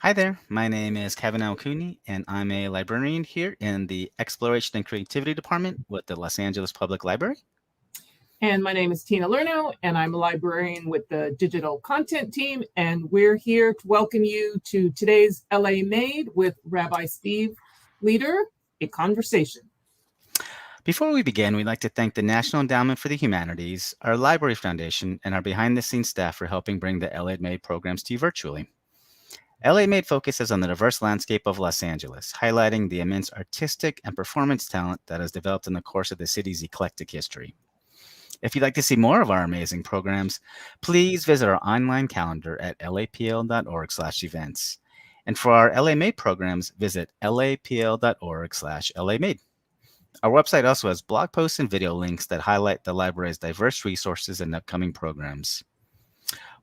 Hi there, my name is Kevin Alcuni, and I'm a librarian here in the Exploration and Creativity Department with the Los Angeles Public Library. And my name is Tina Lerno, and I'm a librarian with the digital content team. And we're here to welcome you to today's LA Made with Rabbi Steve Leder, a conversation. Before we begin, we'd like to thank the National Endowment for the Humanities, our Library Foundation, and our behind-the-scenes staff for helping bring the LA Made programs to you virtually. LA Made focuses on the diverse landscape of Los Angeles, highlighting the immense artistic and performance talent that has developed in the course of the city's eclectic history. If you'd like to see more of our amazing programs, please visit our online calendar at lapl.org/events. And for our LA Made programs, visit lapl.org/LAMade. Our website also has blog posts and video links that highlight the library's diverse resources and upcoming programs.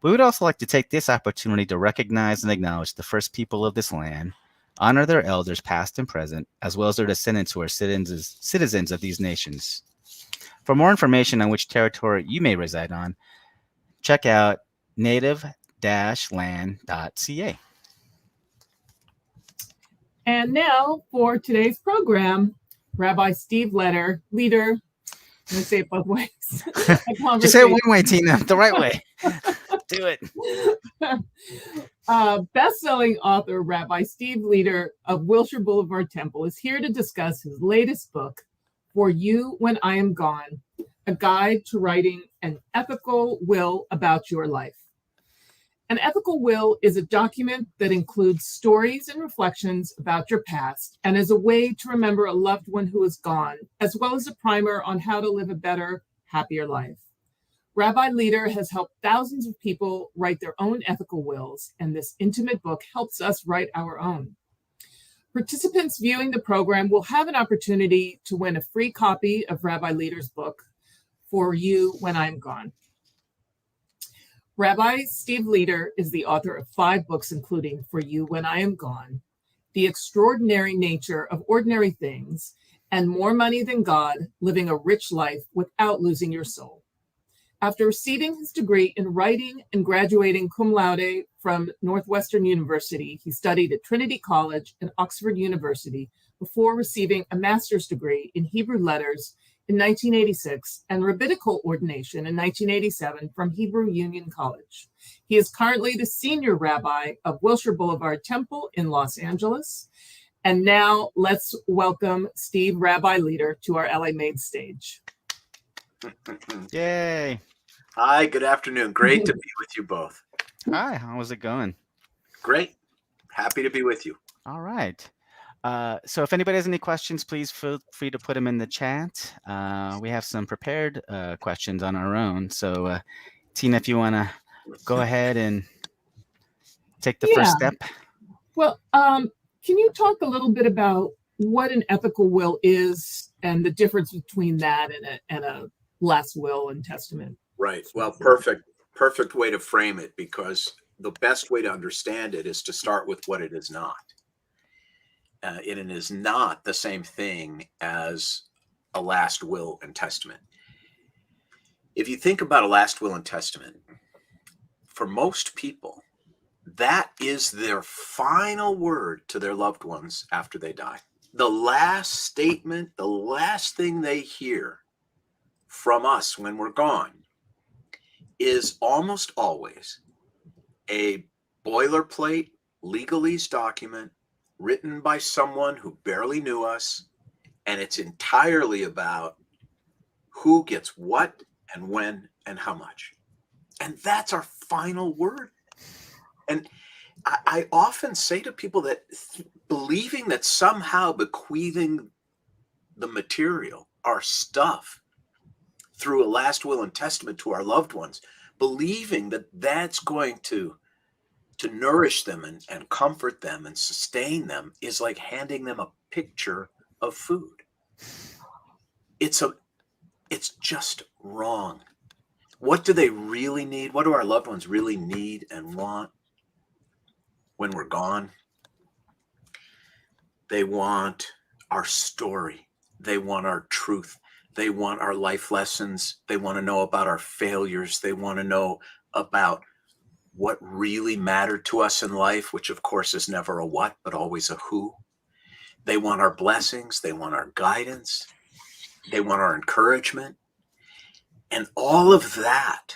We would also like to take this opportunity to recognize and acknowledge the first people of this land, honor their elders past and present, as well as their descendants who are citizens of these nations. For more information on which territory you may reside on, check out native-land.ca. And now for today's program, Rabbi Steve Leder. I'm going to say it both ways. Just say it one way, Tina, the right way. Do it. Best-selling author Rabbi Steve Leder of Wilshire Boulevard Temple is here to discuss his latest book, For You When I Am Gone, a guide to writing an ethical will about your life. An ethical will is a document that includes stories and reflections about your past and is a way to remember a loved one who is gone, as well as a primer on how to live a better, happier life. Rabbi Leder has helped thousands of people write their own ethical wills, and this intimate book helps us write our own. Participants viewing the program will have an opportunity to win a free copy of Rabbi Leder's book, For You When I'm Gone. Rabbi Steve Leder is the author of 5 books, including For You When I Am Gone, The Extraordinary Nature of Ordinary Things, and More Money Than God, Living a Rich Life Without Losing Your Soul. After receiving his degree in writing and graduating cum laude from Northwestern University, he studied at Trinity College and Oxford University before receiving a master's degree in Hebrew letters in 1986 and rabbinical ordination in 1987 from Hebrew Union College. He is currently the senior rabbi of Wilshire Boulevard Temple in Los Angeles. And now let's welcome Steve Rabbi Leder to our LA Made stage. Yay. Hi, good afternoon. Great to be with you both. Hi, how's it going? Great. Happy to be with you. All right. So if anybody has any questions, please feel free to put them in the chat. We have some prepared questions on our own. So Tina, if you want to go ahead and take the first step. Well, can you talk a little bit about what an ethical will is and the difference between that and a last will and testament? Right. Well, perfect way to frame it, because the best way to understand it is to start with what it is not. It is not the same thing as a last will and testament. If you think about a last will and testament, for most people, that is their final word to their loved ones after they die. The last statement, the last thing they hear from us when we're gone is almost always a boilerplate legalese document written by someone who barely knew us, and it's entirely about who gets what and when and how much. And that's our final word. And I often say to people that believing that somehow bequeathing the material, our stuff, through a last will and testament to our loved ones, believing that that's going to nourish them and comfort them and sustain them, is like handing them a picture of food. It's just wrong. What do they really need? What do our loved ones really need and want when we're gone? They want our story. They want our truth. They want our life lessons. They want to know about our failures. They want to know about what really mattered to us in life, which of course is never a what, but always a who. They want our blessings. They want our guidance. They want our encouragement. And all of that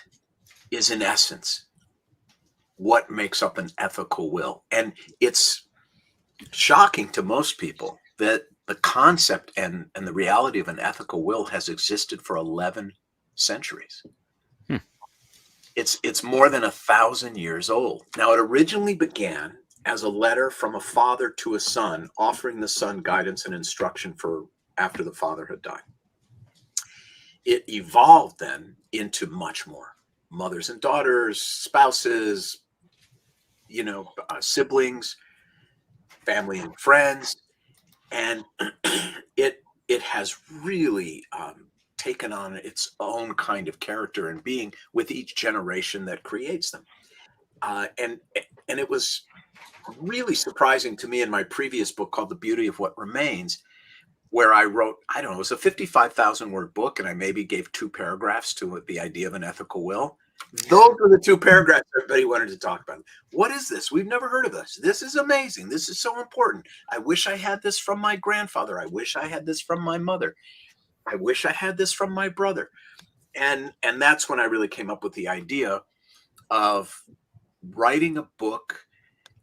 is, in essence, what makes up an ethical will. And it's shocking to most people that the concept and the reality of an ethical will has existed for 11 centuries. It's more than 1,000 years old. Now, it originally began as a letter from a father to a son, offering the son guidance and instruction for after the father had died. It evolved then into much more. Mothers and daughters, spouses, siblings, family and friends. And it has really taken on its own kind of character and being with each generation that creates them. And it was really surprising to me in my previous book called The Beauty of What Remains, where I wrote, I don't know, it was a 55,000 word book, and I maybe gave 2 paragraphs to the idea of an ethical will. Those were the 2 paragraphs everybody wanted to talk about. What is this? We've never heard of this. This is amazing. This is so important. I wish I had this from my grandfather. I wish I had this from my mother. I wish I had this from my brother. And that's when I really came up with the idea of writing a book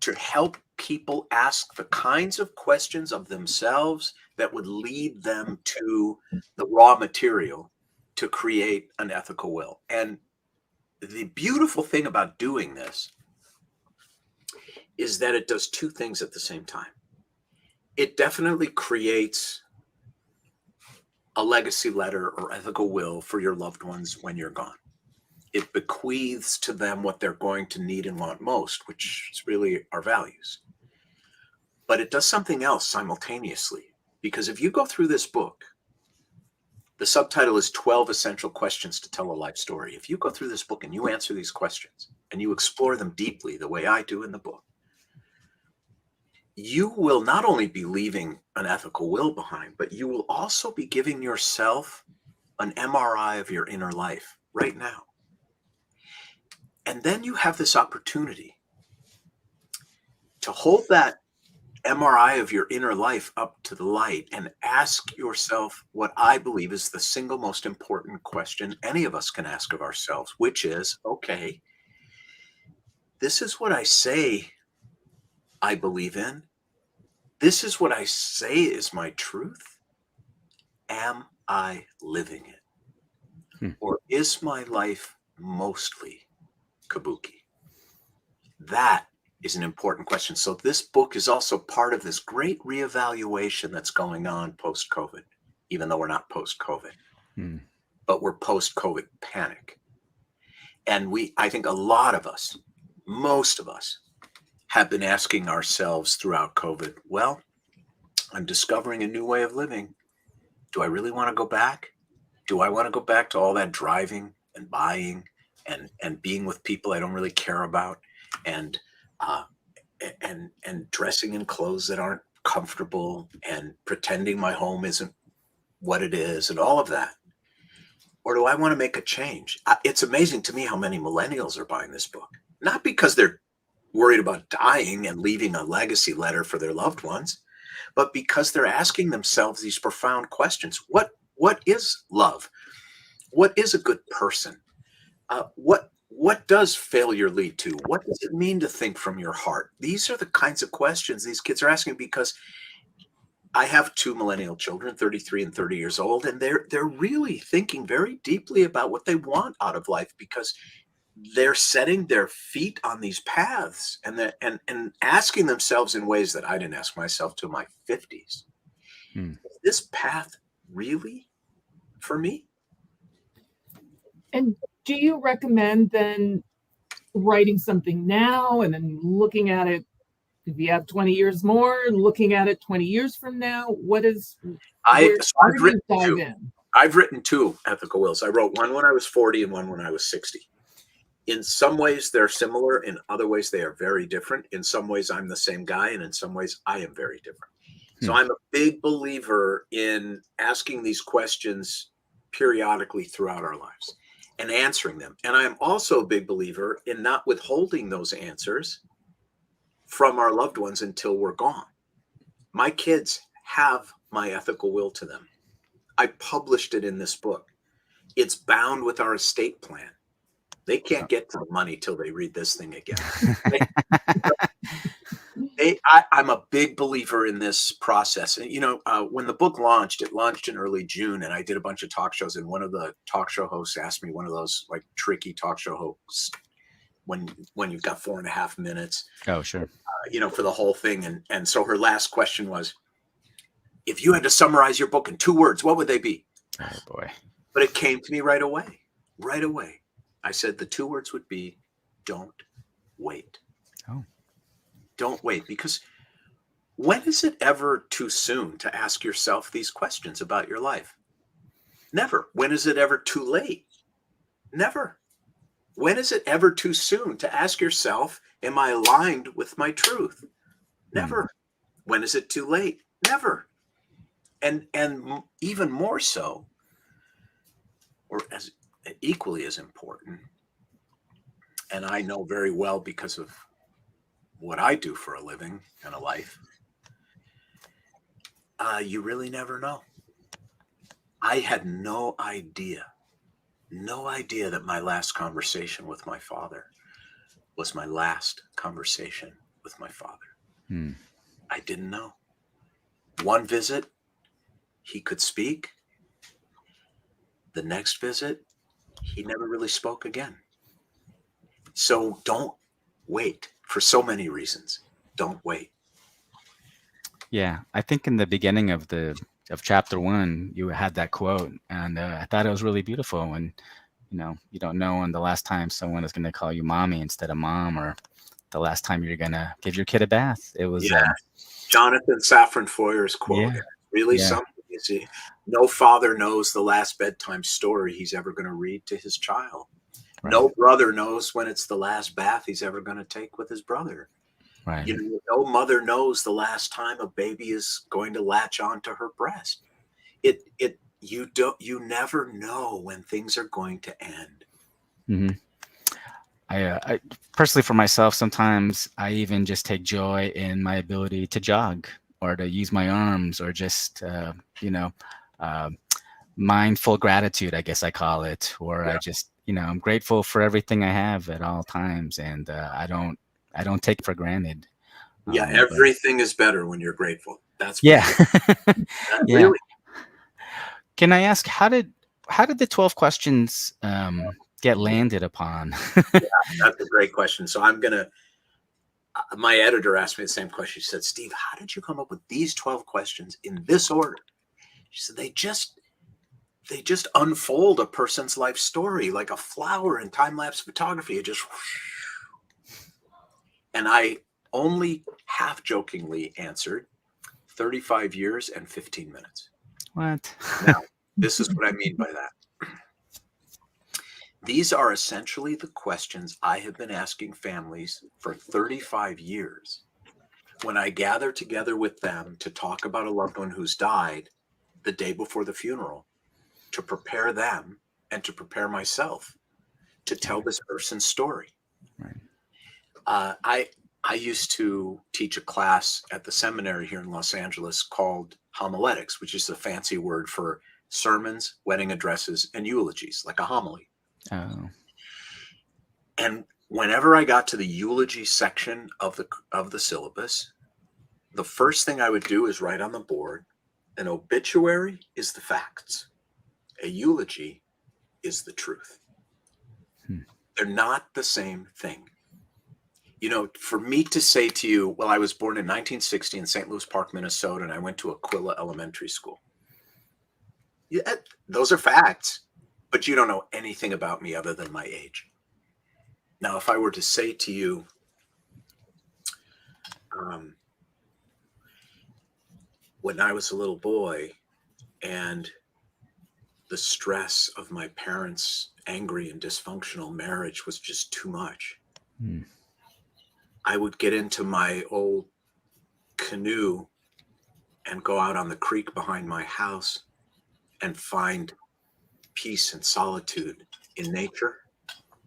to help people ask the kinds of questions of themselves that would lead them to the raw material to create an ethical will. And the beautiful thing about doing this is that it does 2 things at the same time. It definitely creates a legacy letter or ethical will for your loved ones when you're gone. It bequeaths to them what they're going to need and want most, which is really our values. But it does something else simultaneously, because if you go through this book, the subtitle is 12 Essential Questions to Tell a Life Story. If you go through this book and you answer these questions and you explore them deeply the way I do in the book, you will not only be leaving an ethical will behind, but you will also be giving yourself an MRI of your inner life right now. And then you have this opportunity to hold that MRI of your inner life up to the light and ask yourself what I believe is the single most important question any of us can ask of ourselves, which is, okay, this is what I say I believe in. This is what I say is my truth. Am I living it? Or is my life mostly kabuki? That is an important question. So this book is also part of this great reevaluation that's going on post-COVID, even though we're not post-COVID, but we're post-COVID panic. And I think a lot of us, most of us, have been asking ourselves throughout COVID, well, I'm discovering a new way of living. Do I really want to go back? Do I want to go back to all that driving and buying and being with people I don't really care about and dressing in clothes that aren't comfortable and pretending my home isn't what it is and all of that? Or do I want to make a change? It's amazing to me how many millennials are buying this book, not because they're worried about dying and leaving a legacy letter for their loved ones, but because they're asking themselves these profound questions. What is love? What is a good person? What does failure lead to? What does it mean to think from your heart? These are the kinds of questions these kids are asking, because I have 2 millennial children, 33 and 30 years old, and they're really thinking very deeply about what they want out of life, because they're setting their feet on these paths and asking themselves in ways that I didn't ask myself till my 50s. Is this path really for me? And do you recommend then writing something now and then looking at it, if you have 20 years more, looking at it 20 years from now? What is, I've written 2 ethical wills. I wrote one when I was 40 and one when I was 60. In some ways, they're similar. In other ways, they are very different. In some ways, I'm the same guy, and in some ways, I am very different. So I'm a big believer in asking these questions periodically throughout our lives. and answering them. And I'm also a big believer in not withholding those answers from our loved ones until we're gone. My kids have my ethical will to them. I published it in this book. It's bound with our estate plan. They can't get to the money till they read this thing again. I'm a big believer in this process. And, when the book launched, it launched in early June, and I did a bunch of talk shows. And one of the talk show hosts asked me, one of those like tricky talk show hosts, when you've got 4.5 minutes, Oh, sure. For the whole thing. And so her last question was, if you had to summarize your book in 2 words, what would they be? Oh, boy. But it came to me right away. Right away. I said the 2 words would be, don't wait. Oh. Don't wait. Because when is it ever too soon to ask yourself these questions about your life? Never. When is it ever too late? Never. When is it ever too soon to ask yourself, am I aligned with my truth? Never. When is it too late? Never. And even more so, or as equally as important, and I know very well because of what I do for a living and a life, you really never know. I had no idea that my last conversation with my father was my last conversation with my father. I didn't know. One visit, he could speak. The next visit, he never really spoke again. So don't wait for so many reasons. Don't wait. Yeah, I think in the beginning of chapter 1, you had that quote, and I thought it was really beautiful. When you don't know when the last time someone is going to call you mommy instead of mom, or the last time you're going to give your kid a bath. It was Jonathan Safran Foer's quote. Yeah. Really Yeah. something. You see, no father knows the last bedtime story he's ever going to read to his child. Right. No brother knows when it's the last bath he's ever going to take with his brother. Right. No mother knows the last time a baby is going to latch onto her breast. You never know when things are going to end. Mm-hmm. I personally, for myself, sometimes I even just take joy in my ability to jog or to use my arms, or just mindful gratitude, I guess I call it, or I just I'm grateful for everything I have at all times, and I don't take it for granted. Yeah, everything is better when you're grateful. That's yeah. Yeah. Really. Can I ask, how did the 12 questions get landed upon? That's a great question. So my editor asked me the same question. She said, Steve, how did you come up with these 12 questions in this order? She said, they just unfold a person's life story like a flower in time-lapse photography. It just, and I only half-jokingly answered 35 years and 15 minutes. What? Now, this is what I mean by that. These are essentially the questions I have been asking families for 35 years when I gather together with them to talk about a loved one who's died the day before the funeral, to prepare them and to prepare myself to tell this person's story. Right. I used to teach a class at the seminary here in Los Angeles called homiletics, which is a fancy word for sermons, wedding addresses, and eulogies, like a homily. Oh. And whenever I got to the eulogy section of the syllabus, the first thing I would do is write on the board, an obituary is the facts. A eulogy is the truth. They're not the same thing. For me to say to you, well, I was born in 1960 in St. Louis Park, Minnesota, and I went to Aquila Elementary School. Yeah, those are facts, but you don't know anything about me other than my age. Now, if I were to say to you, when I was a little boy and the stress of my parents' angry and dysfunctional marriage was just too much, I would get into my old canoe and go out on the creek behind my house and find peace and solitude in nature,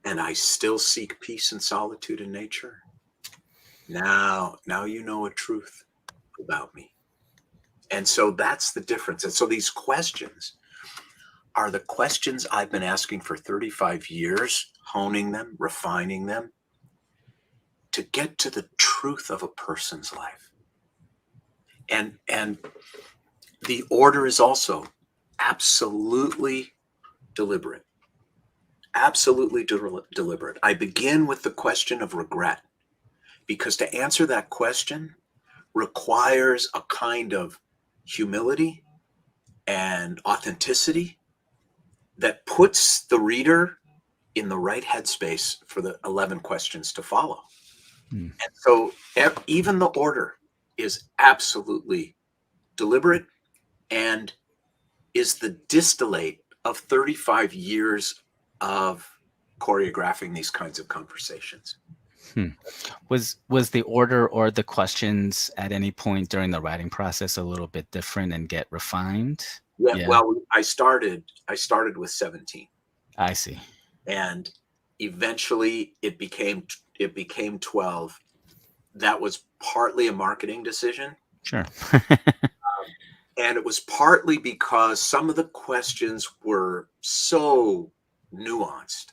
and I still seek peace and solitude in nature. Now you know a truth about me. And so that's the difference. And so these questions are the questions I've been asking for 35 years, honing them, refining them, to get to the truth of a person's life. And the order is also absolutely deliberate. Absolutely deliberate. I begin with the question of regret, because to answer that question requires a kind of humility and authenticity that puts the reader in the right headspace for the 11 questions to follow. And so even the order is absolutely deliberate and is the distillate of 35 years of choreographing these kinds of conversations. Was the order or the questions at any point during the writing process a little bit different and get refined? Yeah. Well, I started with 17. I see. And eventually it became 12. That was partly a marketing decision. Sure. And it was partly because some of the questions were so nuanced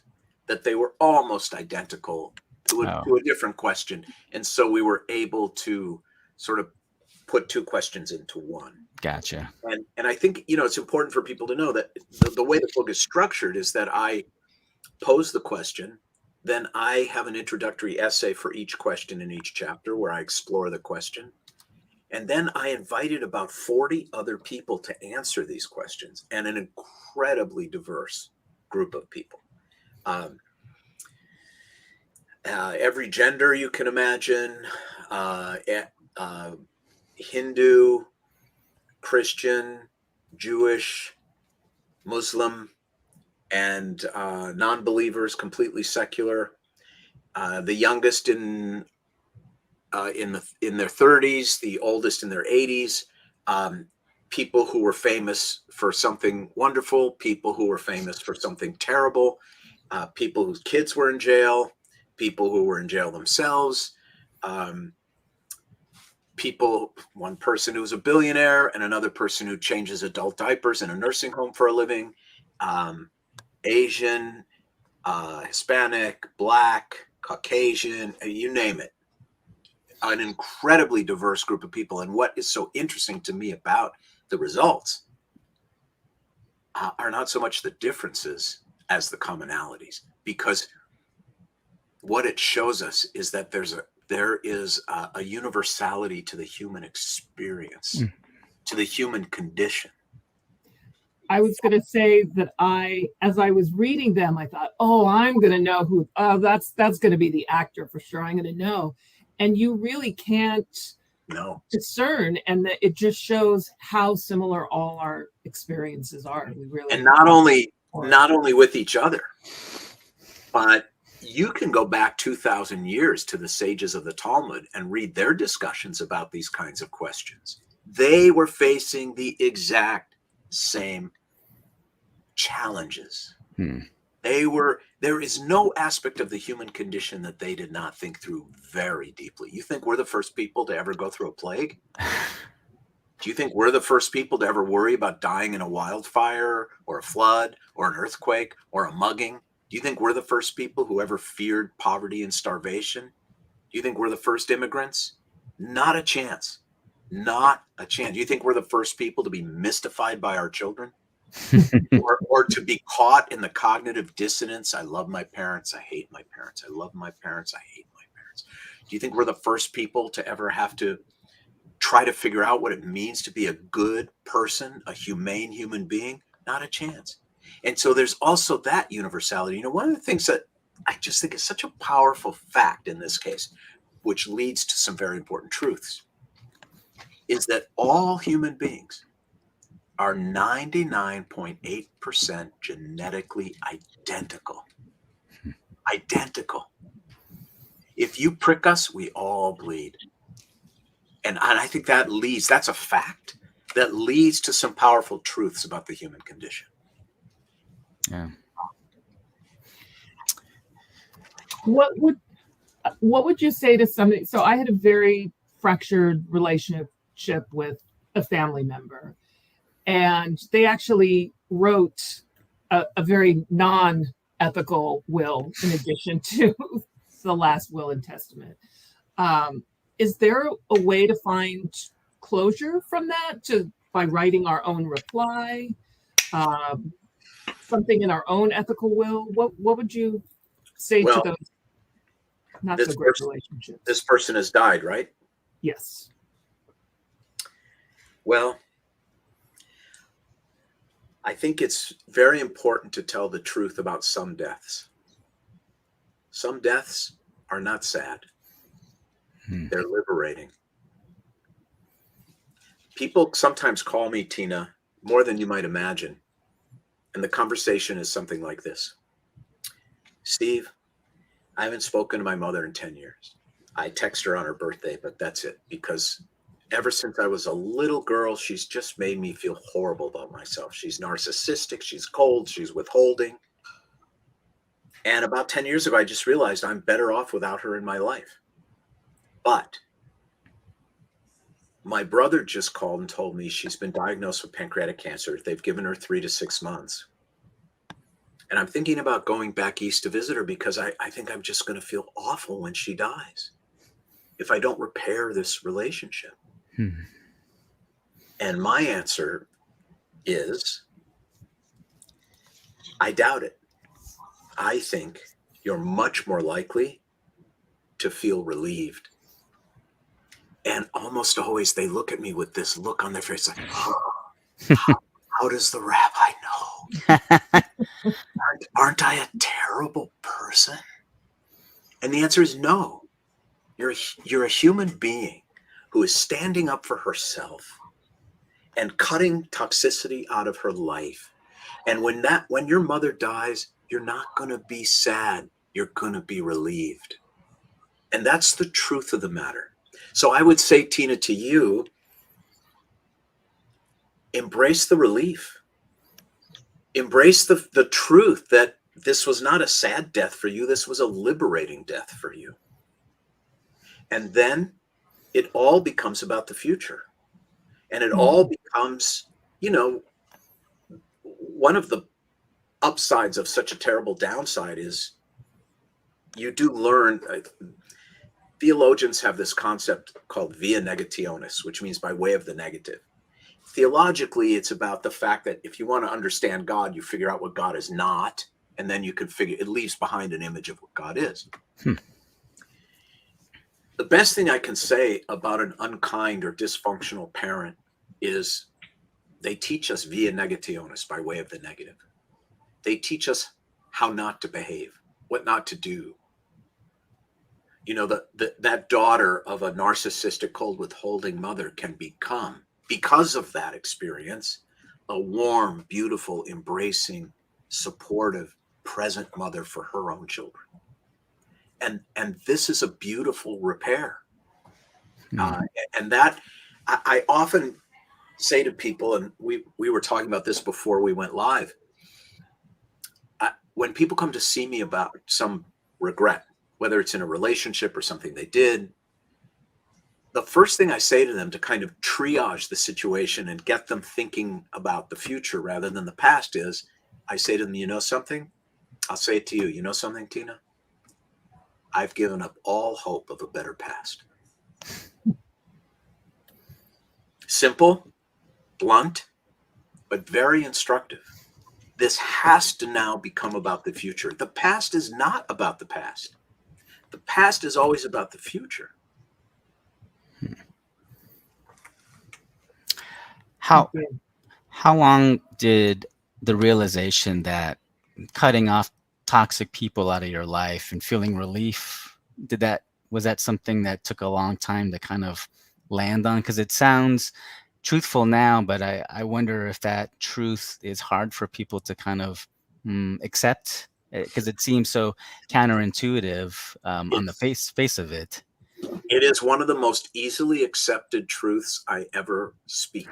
that they were almost identical to a different question. And so we were able to sort of put two questions into one. Gotcha. And I think, it's important for people to know that the way the book is structured is that I pose the question, then I have an introductory essay for each question in each chapter where I explore the question. And then I invited about 40 other people to answer these questions, and an incredibly diverse group of people. Every gender you can imagine, Hindu, Christian, Jewish, Muslim, and non-believers, completely secular. The youngest in their 30s, the oldest in their 80s, people who were famous for something wonderful, people who were famous for something terrible, people whose kids were in jail, people who were in jail themselves, one person who's a billionaire and another person who changes adult diapers in a nursing home for a living, Asian, Hispanic, Black, Caucasian, you name it. An incredibly diverse group of people. And what is so interesting to me about the results are not so much the differences as the commonalities, because what it shows us is that there is a universality to the human experience, to the human condition. I was going to say that as I was reading them, I thought, I'm going to know who, that's going to be the actor for sure. I'm going to know. And you really can't discern, and that it just shows how similar all our experiences are. We really, and not only with each other, but you can go back 2,000 years to the sages of the Talmud and read their discussions about these kinds of questions. They were facing the exact same challenges. There is no aspect of the human condition that they did not think through very deeply. You think we're the first people to ever go through a plague? Do you think we're the first people to ever worry about dying in a wildfire or a flood or an earthquake or a mugging? Do you think we're the first people who ever feared poverty and starvation? Do you think we're the first immigrants? Not a chance. Not a chance. Do you think we're the first people to be mystified by our children? or to be caught in the cognitive dissonance? I love my parents, I hate my parents. I love my parents, I hate my parents. Do you think we're the first people to ever have to try to figure out what it means to be a good person, a humane human being? Not a chance. And so there's also that universality. One of the things that I just think is such a powerful fact in this case, which leads to some very important truths, is that all human beings are 99.8% genetically identical. Identical. If you prick us, we all bleed. And I think that's a fact that leads to some powerful truths about the human condition. Yeah. What would you say to somebody? So I had a very fractured relationship with a family member, and they actually wrote a very non-ethical will in addition to the last will and testament. Is there a way to find closure from that by writing our own reply, um, something in our own ethical will? What would you say to Well, those not so this great person, relationships? this person has died, right? Yes. Well, I think it's very important to tell the truth about some deaths. Some deaths are not sad. They're liberating. People sometimes call me, Tina, more than you might imagine. And the conversation is something like this. Steve, I haven't spoken to my mother in 10 years. I text her on her birthday, but that's it. Because ever since I was a little girl, she's just made me feel horrible about myself. She's narcissistic, she's cold, she's withholding. And about 10 years ago, I just realized I'm better off without her in my life. But my brother just called and told me she's been diagnosed with pancreatic cancer. They've given her 3 to 6 months. And I'm thinking about going back east to visit her because I think I'm just going to feel awful when she dies if I don't repair this relationship. And my answer is, I doubt it. I think you're much more likely to feel relieved. And almost always they look at me with this look on their face like, oh, how does the rabbi know? Aren't I a terrible person? And the answer is no. You're a human being who is standing up for herself and cutting toxicity out of her life. And when your mother dies, you're not going to be sad. You're going to be relieved. And that's the truth of the matter. So I would say, Tina, to you, embrace the relief. Embrace the truth that this was not a sad death for you. This was a liberating death for you. And then it all becomes about the future. And it all becomes, one of the upsides of such a terrible downside is you do learn. Theologians have this concept called via negationis, which means by way of the negative. Theologically, it's about the fact that if you want to understand God, you figure out what God is not, and then you can figure it leaves behind an image of what God is. The best thing I can say about an unkind or dysfunctional parent is they teach us via negationis, by way of the negative. They teach us how not to behave, what not to do. That daughter of a narcissistic, cold, withholding mother can become, because of that experience, a warm, beautiful, embracing, supportive, present mother for her own children. And this is a beautiful repair. And that I often say to people, and we were talking about this before we went live, when people come to see me about some regret, whether it's in a relationship or something they did, the first thing I say to them to kind of triage the situation and get them thinking about the future rather than the past is, I say to them, you know something? I'll say it to you. You know something, Tina? I've given up all hope of a better past. Simple, blunt, but very instructive. This has to now become about the future. The past is not about the past. The past is always about the future. How long did the realization that cutting off toxic people out of your life and feeling relief, was that something that took a long time to kind of land on? Because it sounds truthful now, but I wonder if that truth is hard for people to kind of accept, because it seems so counterintuitive on the face of it. It is one of the most easily accepted truths I ever speak.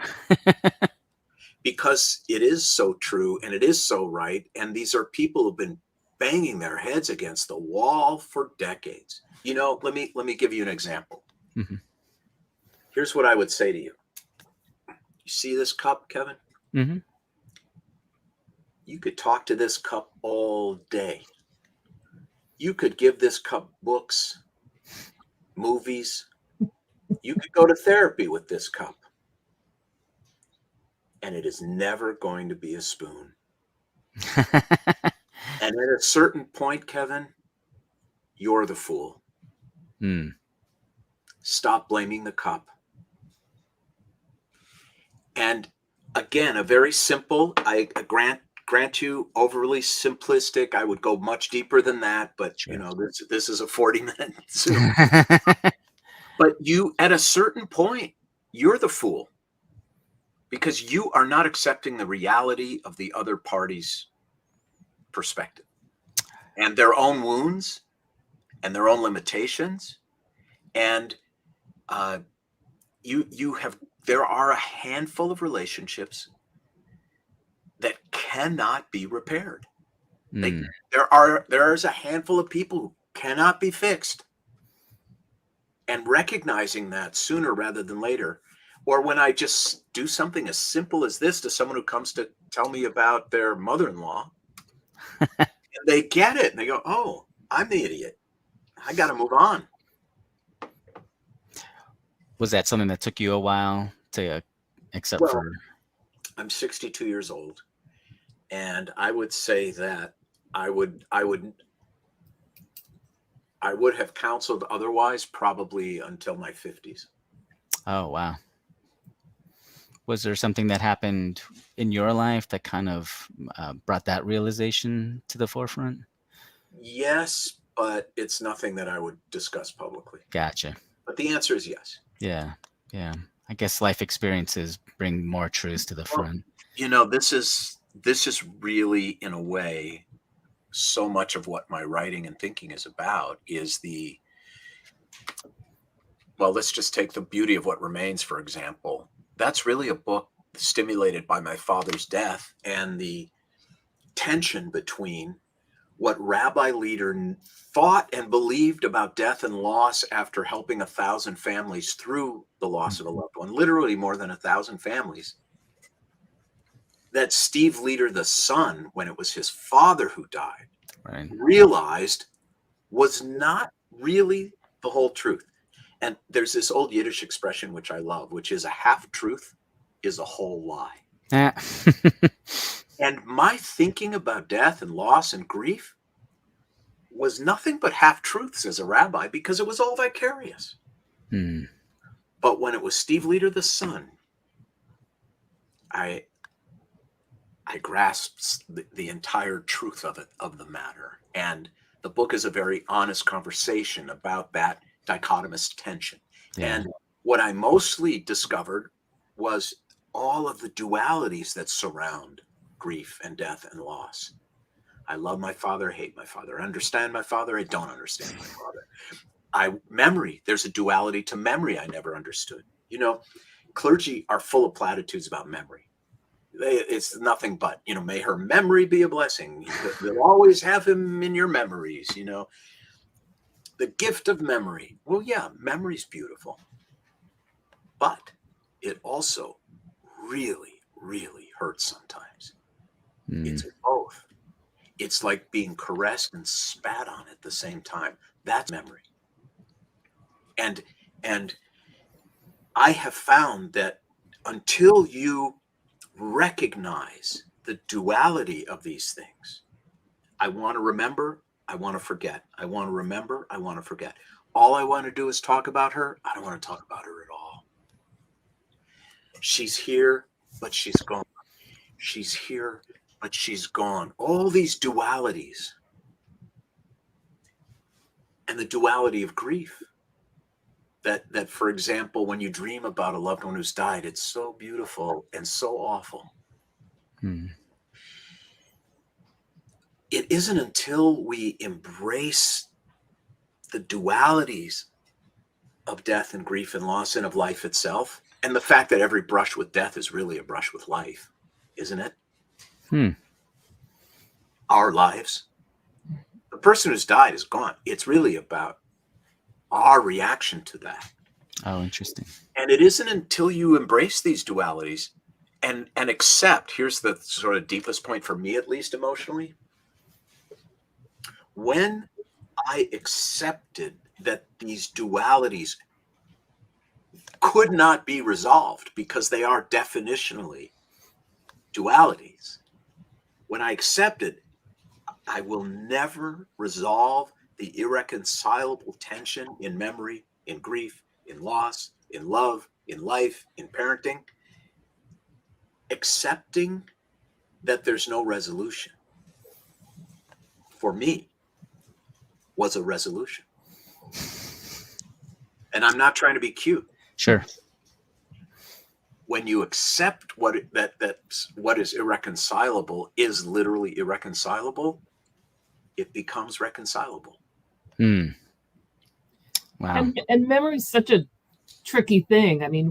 because it is so true and it is so right. And these are people who've been banging their heads against the wall for decades. You know, let me give you an example. Mm-hmm. Here's what I would say to you. You see this cup, Kevin? Mm-hmm. You could talk to this cup all day. You could give this cup books, movies. You could go to therapy with this cup. And it is never going to be a spoon. And at a certain point, Kevin, you're the fool. Mm. Stop blaming the cup. And again, a very simple, I grant you, overly simplistic. I would go much deeper than that, but Sure. you know, this is a 40-minute Zoom. But you, at a certain point, you're the fool because you are not accepting the reality of the other party's perspective and their own wounds and their own limitations. And there are a handful of relationships that cannot be repaired. Mm. There is a handful of people who cannot be fixed. And recognizing that sooner rather than later, or when I just do something as simple as this to someone who comes to tell me about their mother-in-law, and they get it and they go, "Oh, I'm the idiot. I got to move on." Was that something that took you a while to accept Well, for? I'm 62 years old, and I would say that I would have counseled otherwise probably until my 50s. Oh, wow. Was there something that happened in your life that kind of brought that realization to the forefront? Yes, but it's nothing that I would discuss publicly. Gotcha. But the answer is yes. Yeah. Yeah. I guess life experiences bring more truths to the Well, front. you know, this is really, in a way, so much of what my writing and thinking is about is well, let's just take The Beauty of What Remains, for example. That's really a book stimulated by my father's death and the tension between what Rabbi Leder thought and believed about death and loss after helping 1,000 families through the loss of a loved one, literally more than 1,000 families. That Steve Leder, the son, when it was his father who died, Right. realized was not really the whole truth. And there's this old Yiddish expression, which I love, which is a half truth is a whole lie. Ah. And my thinking about death and loss and grief was nothing but half truths as a rabbi because it was all vicarious. Hmm. But when it was Steve Leder, the son, I grasped the entire truth of the matter. And the book is a very honest conversation about that dichotomous tension. Yeah. And what I mostly discovered was all of the dualities that surround grief and death and loss. I love my father, hate my father, understand my father, I don't understand my father. Memory, there's a duality to memory I never understood. You know, clergy are full of platitudes about memory. It's nothing but, you know, may her memory be a blessing. You'll always have him in your memories, you know. The gift of memory. Well, yeah, memory's beautiful. But it also really, really hurts sometimes. It's both. It's like being caressed and spat on at the same time. That's memory. And I have found that until you recognize the duality of these things, I want to remember, I want to forget. I want to remember, I want to forget. All I want to do is talk about her. I don't want to talk about her at all. She's here, but she's gone. She's here, but she's gone. All these dualities. And the duality of grief. That, for example, when you dream about a loved one who's died, it's so beautiful and so awful. It isn't until we embrace the dualities of death and grief and loss and of life itself, and the fact that every brush with death is really a brush with life, isn't it? Hmm. Our lives. The person who's died is gone. It's really about our reaction to that. Oh, interesting. And it isn't until you embrace these dualities and accept, here's the sort of deepest point for me, at least emotionally. When I accepted that these dualities could not be resolved because they are definitionally dualities, when I accepted I will never resolve the irreconcilable tension in memory, in grief, in loss, in love, in life, in parenting, accepting that there's no resolution for me was a resolution. And I'm not trying to be cute. Sure. When you accept what is irreconcilable is literally irreconcilable, it becomes reconcilable. Hmm. Wow. And memory is such a tricky thing. I mean,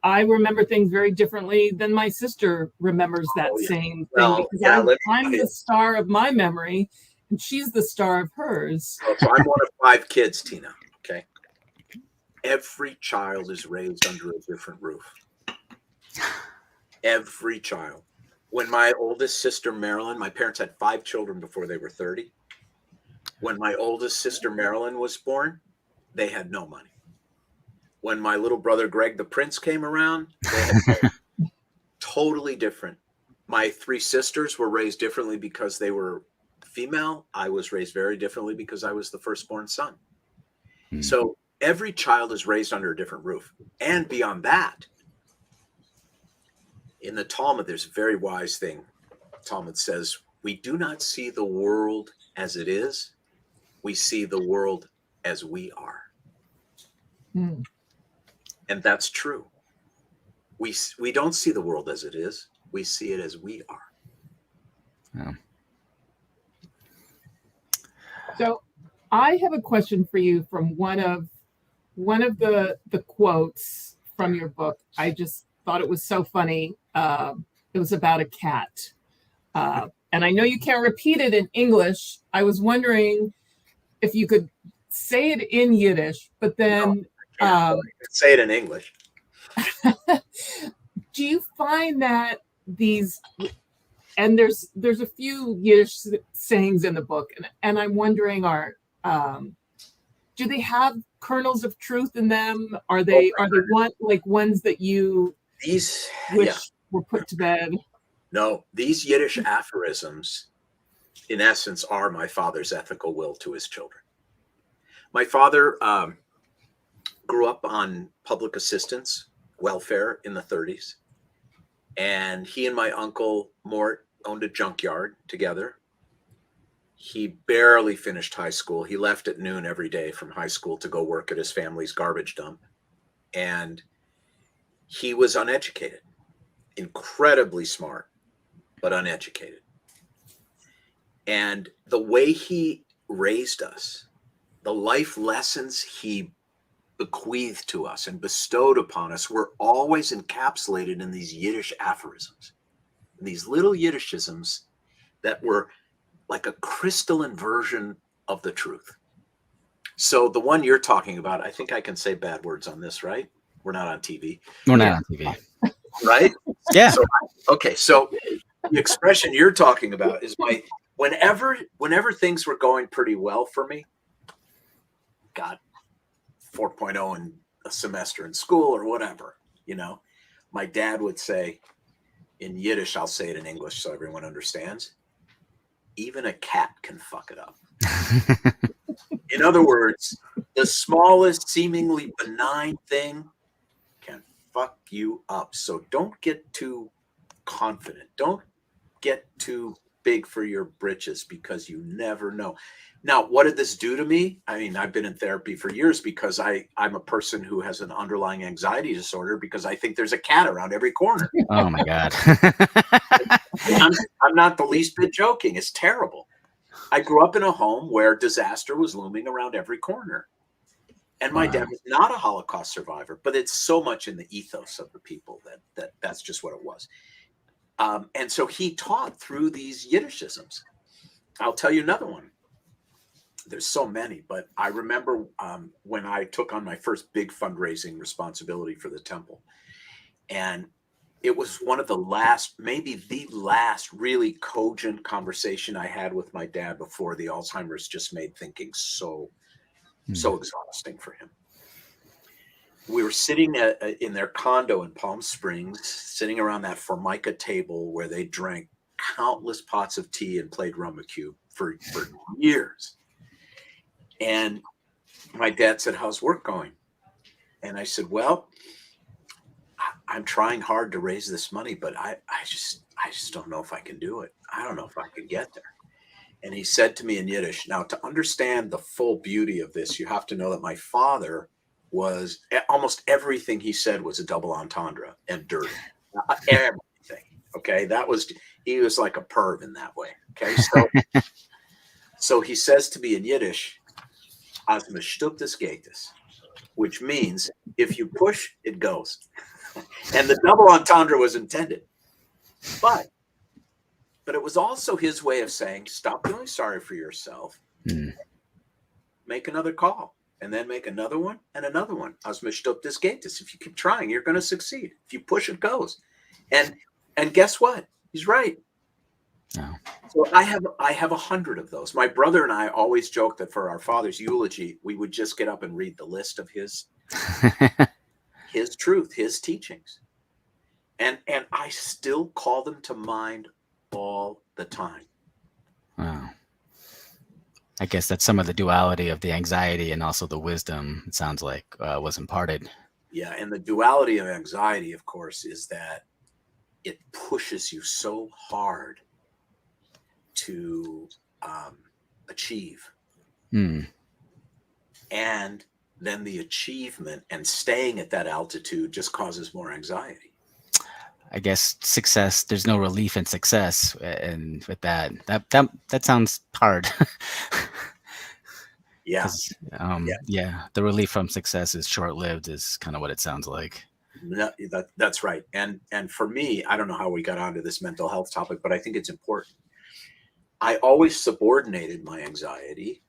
I remember things very differently than my sister remembers that same thing, because I'm the star of my memory and she's the star of hers. So I'm one of 5 kids, Tina. Okay. Every child is raised under a different roof. Every child. When my oldest sister, Marilyn, my parents had 5 children before they were 30. When my oldest sister, Marilyn, was born, they had no money. When my little brother, Greg the Prince, came around, they had totally different. My 3 sisters were raised differently because they were female. I was raised very differently because I was the firstborn son. So every child is raised under a different roof. And beyond that, in the Talmud, there's a very wise thing. Talmud says, we do not see the world as it is. We see the world as we are. And that's true. We don't see the world as it is. We see it as we are. Yeah. So I have a question for you from one of the quotes from your book. I just thought it was so funny. It was about a cat. And I know you can't repeat it in English. I was wondering if you could say it in Yiddish, but then say it in English. Do you find that these, and there's a few Yiddish sayings in the book, and I'm wondering, do they have kernels of truth in them? Are they ones that you wish were put to bed? No, these Yiddish aphorisms, in essence, are my father's ethical will to his children. My father grew up on public assistance, welfare in the 30s. And he and my uncle Mort owned a junkyard together. He barely finished high school. He left at noon every day from high school to go work at his family's garbage dump. And he was uneducated, incredibly smart, but uneducated. And the way he raised us, the life lessons he bequeathed to us and bestowed upon us were always encapsulated in these Yiddish aphorisms, these little Yiddishisms that were like a crystalline version of the truth. So the one you're talking about, I think I can say bad words on this, right? We're not on TV. We're not on TV. Right? Yeah. So, okay. So the expression you're talking about is whenever things were going pretty well for me, got 4.0 in a semester in school or whatever, my dad would say in Yiddish, I'll say it in English so everyone understands, even a cat can fuck it up. In other words, the smallest seemingly benign thing can fuck you up. So don't get too confident. Don't get too big for your britches because you never know. Now, what did this do to me? I mean, I've been in therapy for years because I'm a person who has an underlying anxiety disorder because I think there's a cat around every corner. Oh my God. I'm not the least bit joking. It's terrible. I grew up in a home where disaster was looming around every corner. And my dad was not a Holocaust survivor, but it's so much in the ethos of the people that That's just what it was. And so he taught through these Yiddishisms. I'll tell you another one. There's so many, but I remember when I took on my first big fundraising responsibility for the temple. And it was one of the last, maybe the last really cogent conversation I had with my dad before the Alzheimer's just made thinking so exhausting for him. We were sitting in their condo in Palm Springs, sitting around that Formica table where they drank countless pots of tea and played rummikub for years. And my dad said, "How's work going?" And I said, "Well, I'm trying hard to raise this money, but I just don't know if I can do it. I don't know if I can get there." And he said to me in Yiddish, now to understand the full beauty of this, you have to know that my father was, almost everything he said was a double entendre and dirty. Everything. Okay. He was like a perv in that way. Okay. So he says to me in Yiddish, "As bestimmtes geht es," which means if you push, it goes. And the double entendre was intended. But it was also his way of saying, stop feeling sorry for yourself. Make another call, and then make another one and another one. As bestimmtes geht es. If you keep trying, you're going to succeed. If you push, it goes. And guess what? He's right. Oh. So I have 100 of those. My brother and I always joke that for our father's eulogy, we would just get up and read the list of his truth, his teachings. And I still call them to mind all the time. Wow. I guess that's some of the duality of the anxiety and also the wisdom, it sounds like, was imparted. Yeah, and the duality of anxiety, of course, is that it pushes you so hard to achieve. Mm. And then the achievement and staying at that altitude just causes more anxiety. I guess success, there's no relief in success. And with that sounds hard. Yeah. The relief from success is short-lived is kind of what it sounds like. No, that's right. And for me, I don't know how we got onto this mental health topic, but I think it's important. I always subordinated my anxiety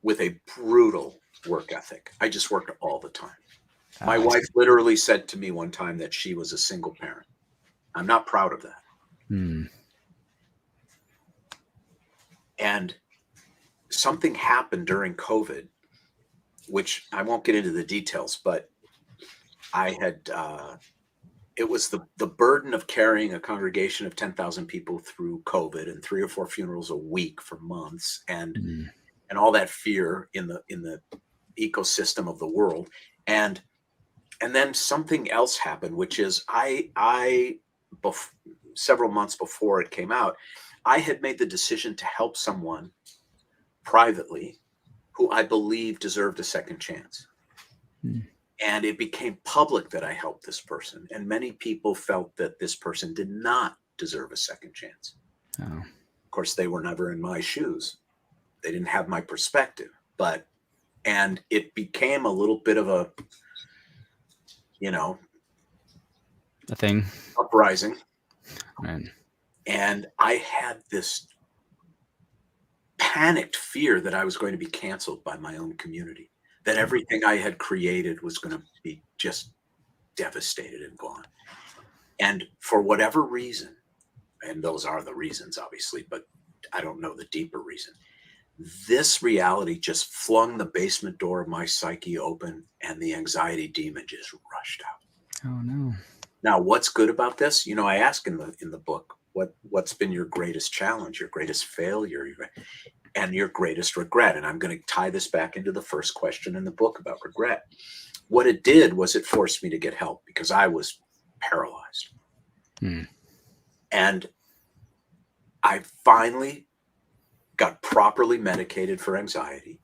with a brutal work ethic. I just worked all the time. My wife literally said to me one time that she was a single parent. I'm not proud of that. And something happened during COVID, which I won't get into the details, but I had, it was the burden of carrying a congregation of 10,000 people through COVID and 3 or 4 funerals a week for months, and all that fear in the ecosystem of the world. And then something else happened, which is several months before it came out, I had made the decision to help someone privately who I believe deserved a second chance. And it became public that I helped this person. And many people felt that this person did not deserve a second chance. Oh. Of course, they were never in my shoes. They didn't have my perspective. And it became a little bit of a thing. Uprising. Right. And I had this panicked fear that I was going to be canceled by my own community, that everything I had created was going to be just devastated and gone. And for whatever reason, and those are the reasons, obviously, but I don't know the deeper reason, this reality just flung the basement door of my psyche open, and the anxiety demon just rushed out. Oh, no. Now, what's good about this? I ask in the book, what's been your greatest challenge, your greatest failure, and your greatest regret? And I'm going to tie this back into the first question in the book about regret. What it did was it forced me to get help because I was paralyzed. And I finally got properly medicated for anxiety.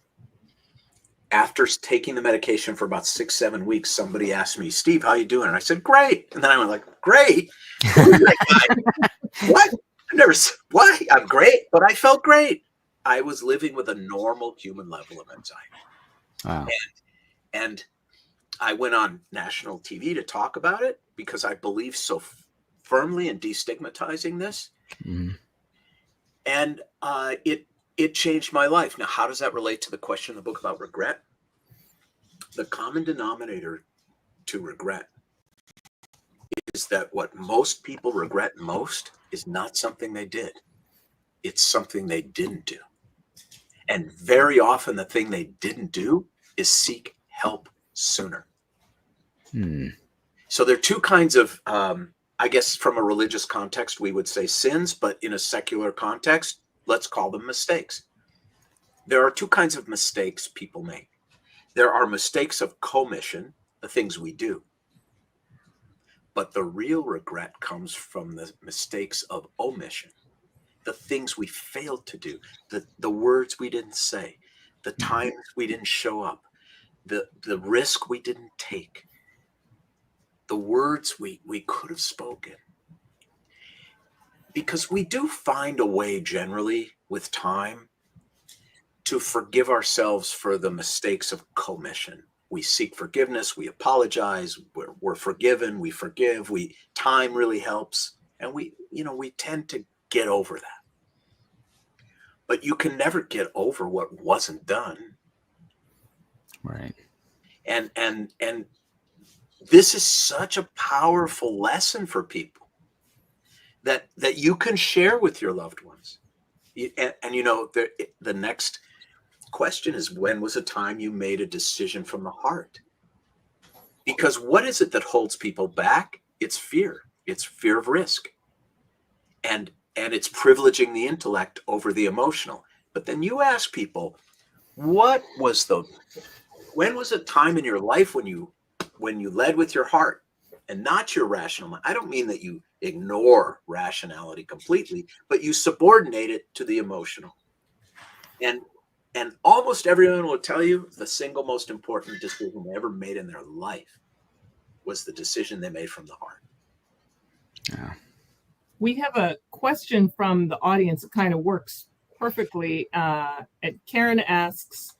After taking the medication for about 6-7 weeks, somebody asked me, "Steve, how you doing?" And I said, "Great." And then I went like, "Great? What? What? I'm great." But I felt great. I was living with a normal human level of anxiety. Wow. And I went on national TV to talk about it because I believe so firmly in destigmatizing this. Mhm. And it changed my life. Now, how does that relate to the question in the book about regret? The common denominator to regret is that what most people regret most is not something they did. It's something they didn't do. And very often the thing they didn't do is seek help sooner. Hmm. So there are two kinds of, I guess from a religious context, we would say sins, but in a secular context, let's call them mistakes. There are two kinds of mistakes people make. There are mistakes of commission, the things we do. But the real regret comes from the mistakes of omission, the things we failed to do, the words we didn't say, the times we didn't show up, the risk we didn't take, the words we could have spoken. Because we do find a way generally with time to forgive ourselves for the mistakes of commission. We seek forgiveness, we apologize, we're forgiven, we forgive, time really helps. And we tend to get over that. But you can never get over what wasn't done. Right. And this is such a powerful lesson for people that you can share with your loved ones. And the next question is, when was a time you made a decision from the heart? Because what is it that holds people back? It's fear. It's fear of risk. And it's privileging the intellect over the emotional. But then you ask people, when was a time in your life when you led with your heart and not your rational mind? I don't mean that you ignore rationality completely, but you subordinate it to the emotional. And almost everyone will tell you the single most important decision they ever made in their life was the decision they made from the heart. Yeah. We have a question from the audience that kind of works perfectly. And Karen asks,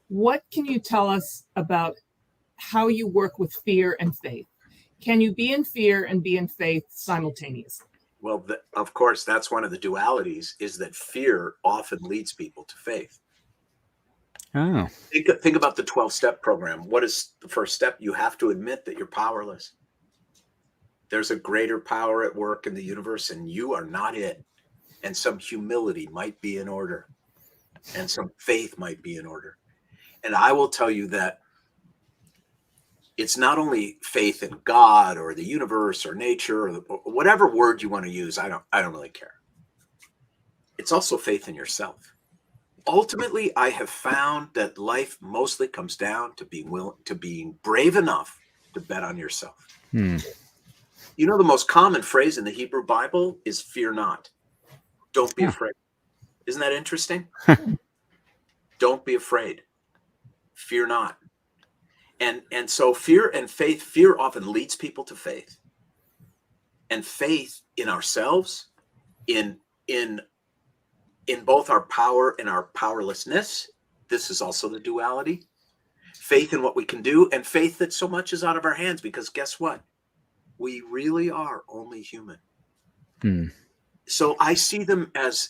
what can you tell us about how you work with fear and faith? Can you be in fear and be in faith simultaneously? Well, of course, that's one of the dualities, is that fear often leads people to faith. Oh. Think about the 12-step program. What is the first step? You have to admit that you're powerless. There's a greater power at work in the universe, and you are not it. And some humility might be in order, and some faith might be in order. And I will tell you that it's not only faith in God or the universe or nature or whatever word you want to use. I don't really care. It's also faith in yourself. Ultimately, I have found that life mostly comes down to being brave enough to bet on yourself. Hmm. You know, the most common phrase in the Hebrew Bible is fear not. Don't be Huh. afraid. Isn't that interesting? Don't be afraid. Fear not. And so fear and faith, fear often leads people to faith. And faith in ourselves, in both our power and our powerlessness. This is also the duality. Faith in what we can do, and faith that so much is out of our hands, because guess what? We really are only human. Hmm. So I see them as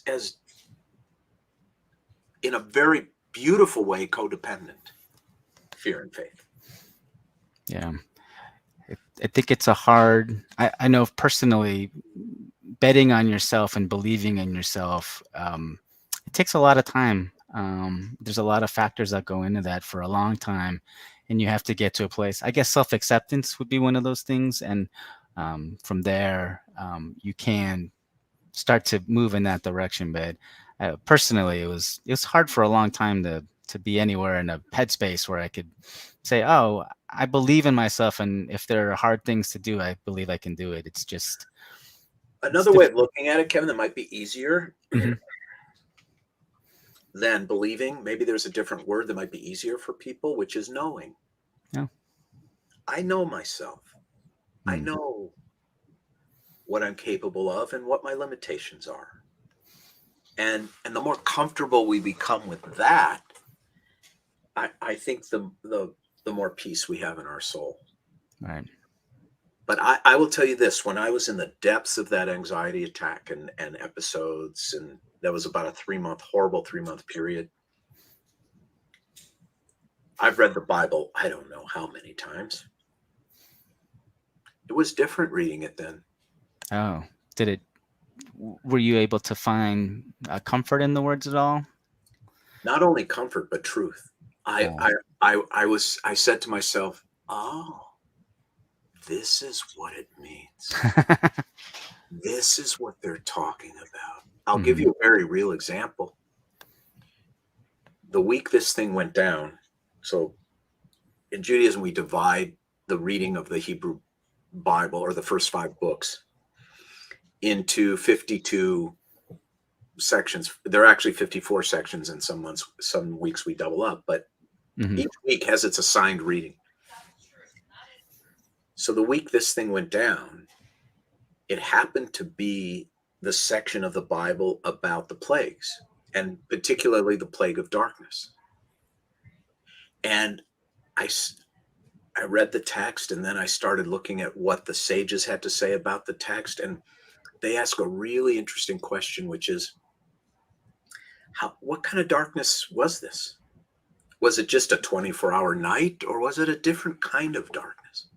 in a very beautiful way codependent, fear and faith. Yeah. I think it's I know personally, betting on yourself and believing in yourself, it takes a lot of time. There's a lot of factors that go into that for a long time, and you have to get to a place. I guess self-acceptance would be one of those things, and from there, you can start to move in that direction. But personally, it was hard for a long time to be anywhere in a headspace where I could say, "Oh, I believe in myself, and if there are hard things to do, I believe I can do it." It's just Another way of looking at it, Kevin, that might be easier Mhm. than believing. Maybe there's a different word that might be easier for people, which is knowing. Yeah. I know myself. I Mm. know what I'm capable of and what my limitations are. And the more comfortable we become with that, I think the the more peace we have in our soul. Right. But I will tell you this, when I was in the depths of that anxiety attack and episodes, and that was about a horrible 3-month period. I've read the Bible, I don't know how many times. It was different reading it then. Oh, were you able to find comfort in the words at all? Not only comfort, but truth. I said to myself, oh, this is what it means. This is what they're talking about. I'll give you a very real example. The week this thing went down, so in Judaism, we divide the reading of the Hebrew Bible, or the first 5 books, into 52 sections. There are actually 54 sections, and some weeks we double up, but each week has its assigned reading. So the week this thing went down, it happened to be the section of the Bible about the plagues, and particularly the plague of darkness. And I read the text, and then I started looking at what the sages had to say about the text, and they ask a really interesting question, which is, what kind of darkness was this? Was it just a 24-hour night, or was it a different kind of darkness?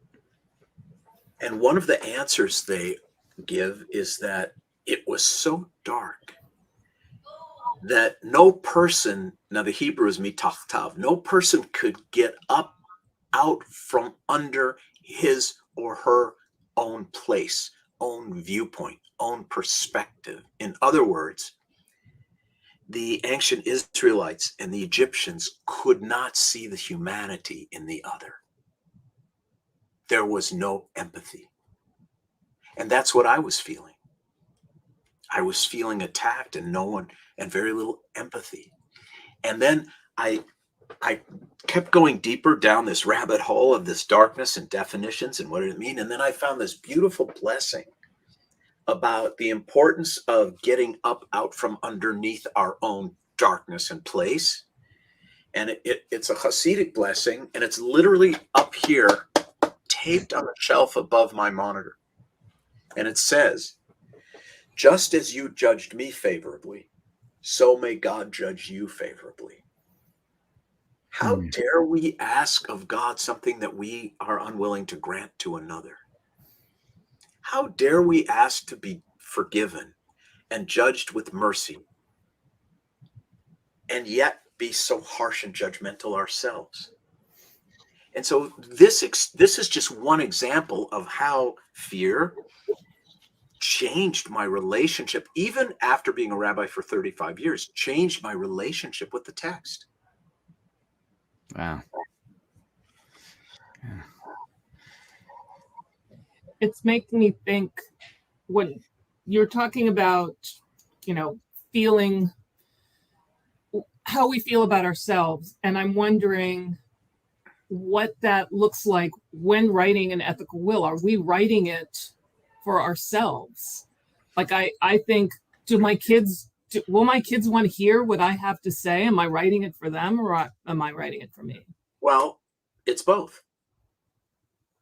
And one of the answers they give is that it was so dark that no person, now the Hebrew is mitachtav, no person could get out from under his or her own place, own viewpoint, own perspective. In other words, the ancient Israelites and the Egyptians could not see the humanity in the other. There was no empathy. And that's what I was feeling. I was feeling attacked, and very little empathy. And then I kept going deeper down this rabbit hole of this darkness and definitions and what did it mean. And then I found this beautiful blessing about the importance of getting out from underneath our own darkness and place. And it's a Hasidic blessing, and it's literally up here, taped on a shelf above my monitor. And it says, just as you judged me favorably, so may God judge you favorably. How dare we ask of God something that we are unwilling to grant to another? How dare we ask to be forgiven and judged with mercy, and yet be so harsh and judgmental ourselves? And so this is just one example of how fear changed my relationship, even after being a rabbi for 35 years, changed my relationship with the text. Wow. Yeah. It's making me think, when you're talking about, feeling how we feel about ourselves, and I'm wondering what that looks like when writing an ethical will. Are we writing it for ourselves? Like, I think, will my kids want to hear what I have to say? Am I writing it for them, or am I writing it for me? Well, it's both.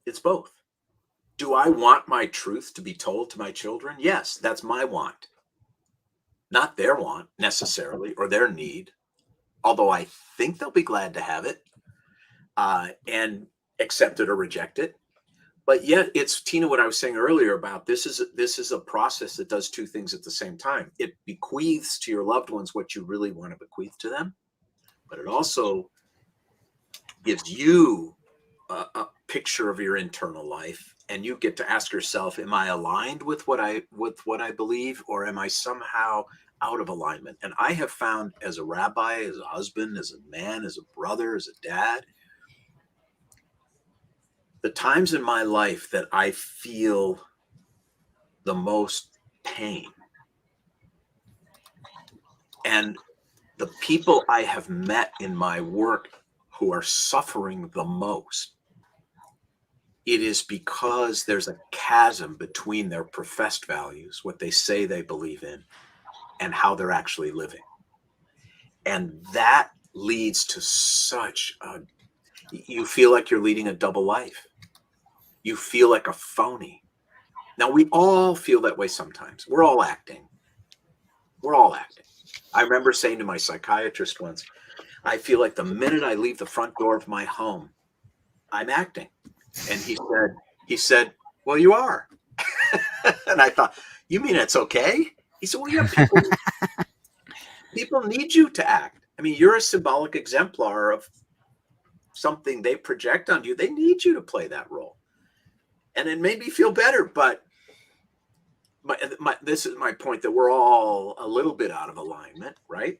It's both. Do I want my truth to be told to my children? Yes, that's my want. Not their want necessarily, or their need, although I think they'll be glad to have it and accept it or reject it. But yet it's, Tina, what I was saying earlier about this is a process that does two things at the same time. It bequeaths to your loved ones what you really want to bequeath to them, but it also gives you a picture of your internal life, and you get to ask yourself, am I aligned with what I believe, or am I somehow out of alignment? And I have found, as a rabbi, as a husband, as a man, as a brother, as a dad, the times in my life that I feel the most pain, and the people I have met in my work who are suffering the most, it is because there's a chasm between their professed values, what they say they believe in, and how they're actually living. And that leads to such a, You feel like you're leading a double life. You feel like a phony. Now, we all feel that way sometimes. We're all acting. We're all acting. I remember saying to my psychiatrist once, I feel like the minute I leave the front door of my home, I'm acting. And he said, well, you are. And I thought, you mean it's okay? He said, well, yeah, people need you to act. I mean, you're a symbolic exemplar of something they project on you. They need you to play that role. And it made me feel better. But this is my point, that we're all a little bit out of alignment, right?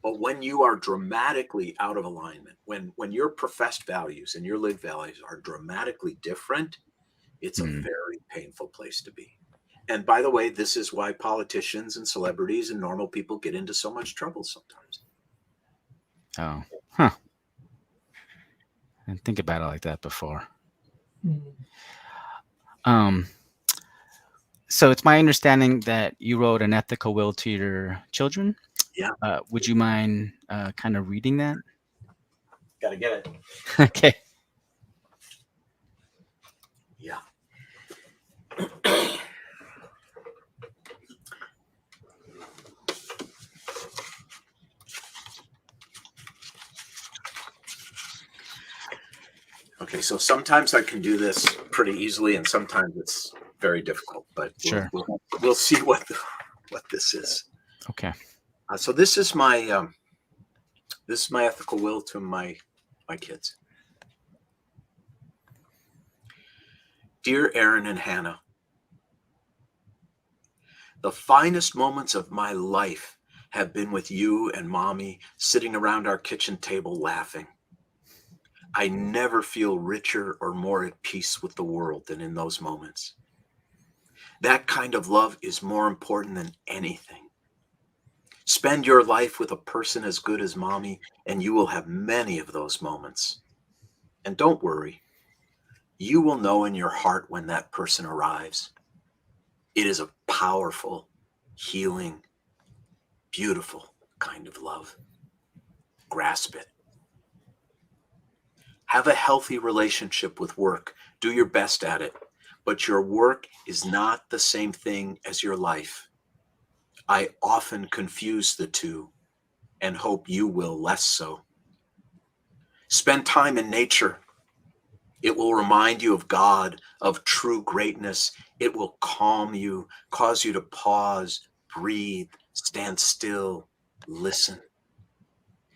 But when you are dramatically out of alignment, when your professed values and your lived values are dramatically different, it's a very painful place to be. And by the way, this is why politicians and celebrities and normal people get into so much trouble sometimes. Oh, huh. I didn't think about it like that before. So it's my understanding that you wrote an ethical will to your children. Yeah. Would you mind kind of reading that? Gotta get it. Okay. Yeah. Okay, so sometimes I can do this pretty easily, and sometimes it's very difficult. But Sure. we'll see what this is. Okay. So this is my ethical will to my kids. Dear Aaron and Hannah, the finest moments of my life have been with you and Mommy sitting around our kitchen table laughing. I never feel richer or more at peace with the world than in those moments. That kind of love is more important than anything. Spend your life with a person as good as Mommy, and you will have many of those moments. And don't worry, you will know in your heart when that person arrives. It is a powerful, healing, beautiful kind of love. Grasp it. Have a healthy relationship with work. Do your best at it. But your work is not the same thing as your life. I often confuse the two and hope you will less so. Spend time in nature. It will remind you of God, of true greatness. It will calm you, cause you to pause, breathe, stand still, listen.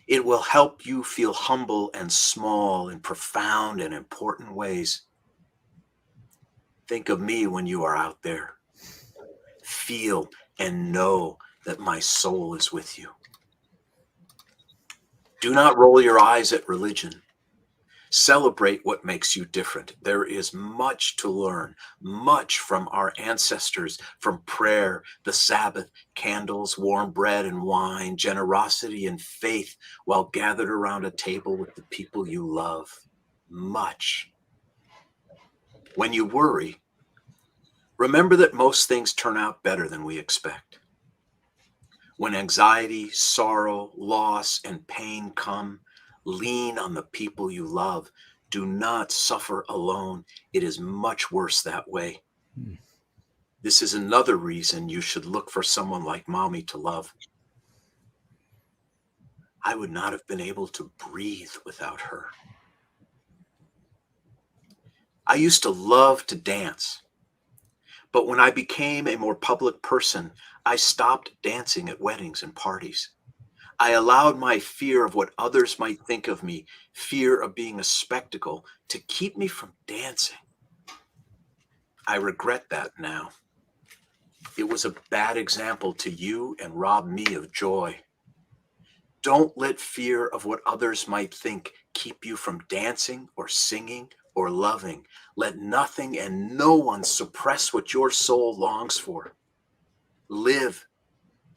It will help you feel humble and small in profound and important ways. Think of me when you are out there. Feel and know that my soul is with you. Do not roll your eyes at religion. Celebrate what makes you different. There is much to learn, much from our ancestors, from prayer, the Sabbath, candles, warm bread and wine, generosity and faith while gathered around a table with the people you love. Much. When you worry, remember that most things turn out better than we expect. When anxiety, sorrow, loss, and pain come, lean on the people you love. Do not suffer alone. It is much worse that way. This is another reason you should look for someone like Mommy to love. I would not have been able to breathe without her. I used to love to dance, but when I became a more public person, I stopped dancing at weddings and parties. I allowed my fear of what others might think of me, fear of being a spectacle, to keep me from dancing. I regret that now. It was a bad example to you and robbed me of joy. Don't let fear of what others might think keep you from dancing or singing or loving. Let nothing and no one suppress what your soul longs for. Live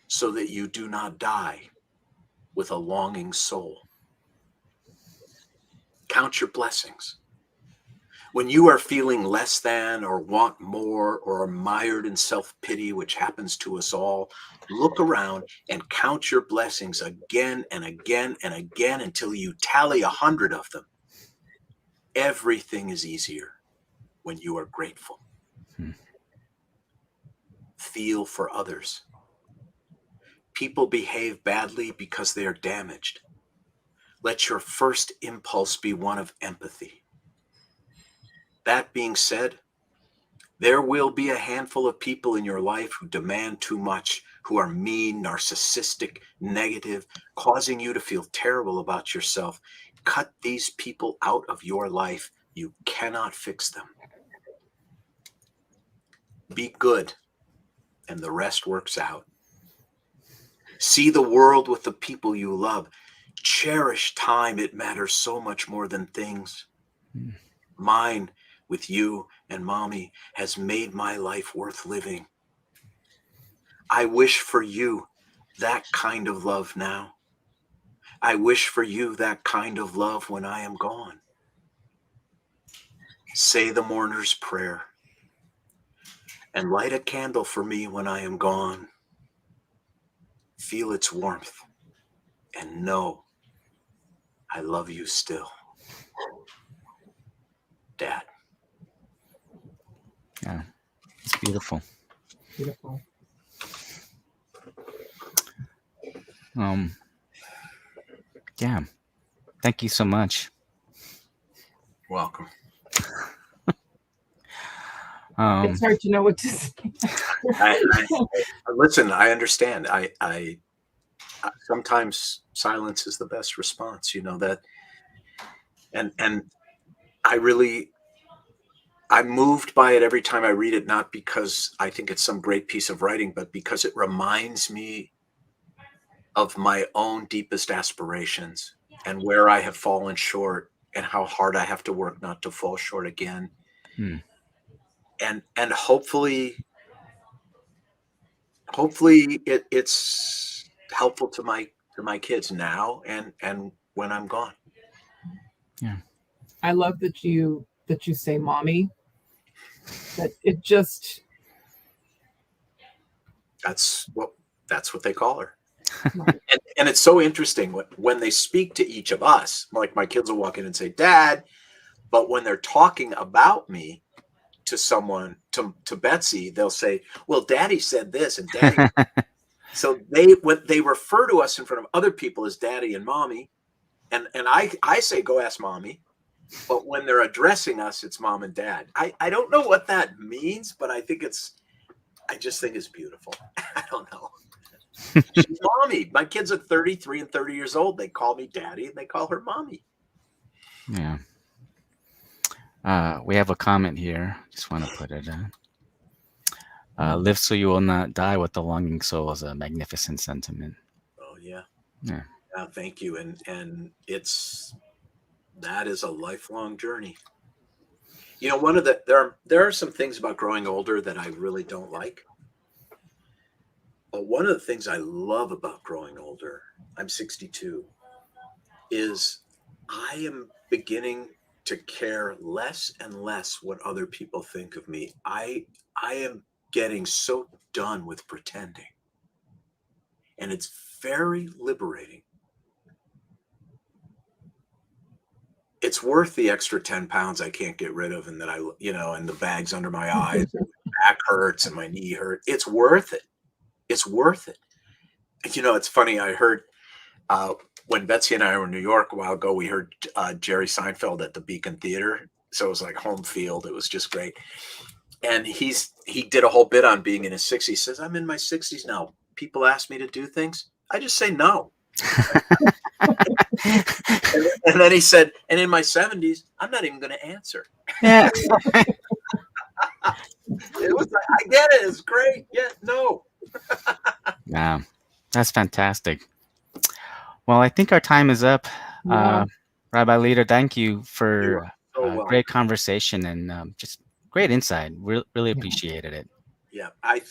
so that you do not die with a longing soul. Count your blessings. When you are feeling less than or want more or are mired in self-pity, which happens to us all, look around and count your blessings again and again and again until you tally 100 of them. Everything is easier when you are grateful. Feel for others. People behave badly because they are damaged. Let your first impulse be one of empathy. That being said, there will be a handful of people in your life who demand too much, who are mean, narcissistic, negative, causing you to feel terrible about yourself. Cut these people out of your life. You cannot fix them. Be good, and the rest works out. See the world with the people you love. Cherish time. It matters so much more than things. Mine with you and mommy has made my life worth living. I wish for you that kind of love now. I wish for you that kind of love when I am gone. Say the mourner's prayer and light a candle for me when I am gone. Feel its warmth and know I love you still. Dad. Yeah, it's beautiful. Beautiful. Yeah, thank you so much. Welcome. It's hard to know what to say. Listen, I understand. I sometimes silence is the best response, you know that. And I'm moved by it every time I read it, not because I think it's some great piece of writing, but because it reminds me of my own deepest aspirations and where I have fallen short and how hard I have to work not to fall short again. And hopefully it's helpful to my kids now and when I'm gone. Yeah. I love that you say mommy. That it just That's what they call her. And it's so interesting when they speak to each of us, like my kids will walk in and say, Dad, but when they're talking about me to someone, to Betsy, they'll say, well, Daddy said this and Daddy. So when they refer to us in front of other people as Daddy and Mommy, and I say, go ask Mommy. But when they're addressing us, it's Mom and Dad. I don't know what that means, but I just think it's beautiful. I don't know. She's Mommy. My kids are 33 and 30 years old. They call me Daddy and they call her Mommy. Yeah. We have a comment here. Just want to put it live so you will not die with the longing soul is a magnificent sentiment. Oh yeah. Yeah. Thank you. And that is a lifelong journey. You know, one of there are some things about growing older that I really don't like. But one of the things I love about growing older, I'm 62, is I am beginning to care less and less what other people think of me. I am getting so done with pretending. And it's very liberating. It's worth the extra 10 pounds I can't get rid of, and that and the bags under my eyes, back hurts and my knee hurt. It's worth it. It's worth it. It's funny. I heard when Betsy and I were in New York a while ago, we heard Jerry Seinfeld at the Beacon Theater. So it was like home field. It was just great. And he did a whole bit on being in his 60s. He says, I'm in my 60s now. People ask me to do things. I just say no. And then he said, and in my 70s, I'm not even going to answer. Yeah. It was like, I get it. It's great. Yeah, no. Yeah. That's fantastic. Well, I think our time is up. Yeah. Rabbi Leder, thank you for You are so welcome. great conversation and just great insight. Really appreciated it. Yeah, I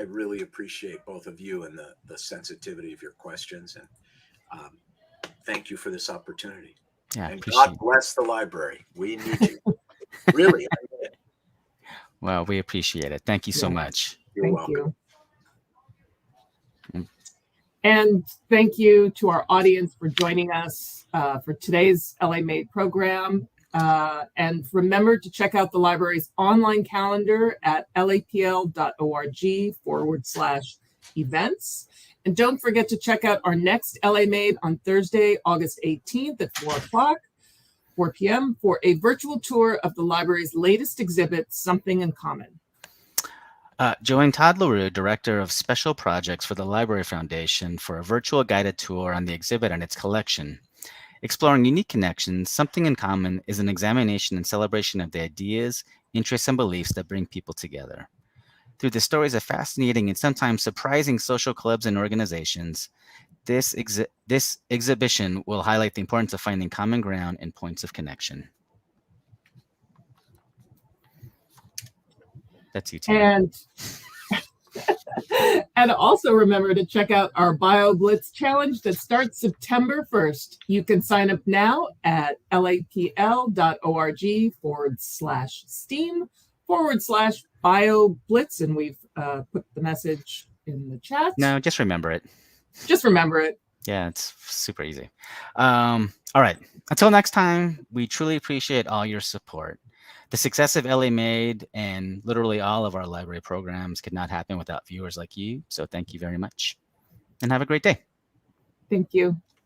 really appreciate both of you and the sensitivity of your questions. And thank you for this opportunity. Yeah, and God bless the library. We need you. Really, Well, we appreciate it. Thank you so Yeah. much. you're Thank welcome. you. Mm. And thank you to our audience for joining us for today's LA Made program. And remember to check out the library's online calendar at lapl.org/events. And don't forget to check out our next LA Made on Thursday, August 18th at 4 p.m. for a virtual tour of the library's latest exhibit, Something in Common. Join Todd LaRue, Director of Special Projects for the Library Foundation, for a virtual guided tour on the exhibit and its collection. Exploring unique connections, Something in Common is an examination and celebration of the ideas, interests, and beliefs that bring people together. Through the stories of fascinating and sometimes surprising social clubs and organizations, this exhibition will highlight the importance of finding common ground and points of connection. That's you, Tina. And also remember to check out our Bio Blitz Challenge that starts September 1st. You can sign up now at lapl.org/steam/Bio Blitz. And we've put the message in the chat. No, just remember it. Just remember it. Yeah, it's super easy. All right. Until next time, we truly appreciate all your support. The success of LA Made and literally all of our library programs could not happen without viewers like you. So thank you very much and have a great day. Thank you.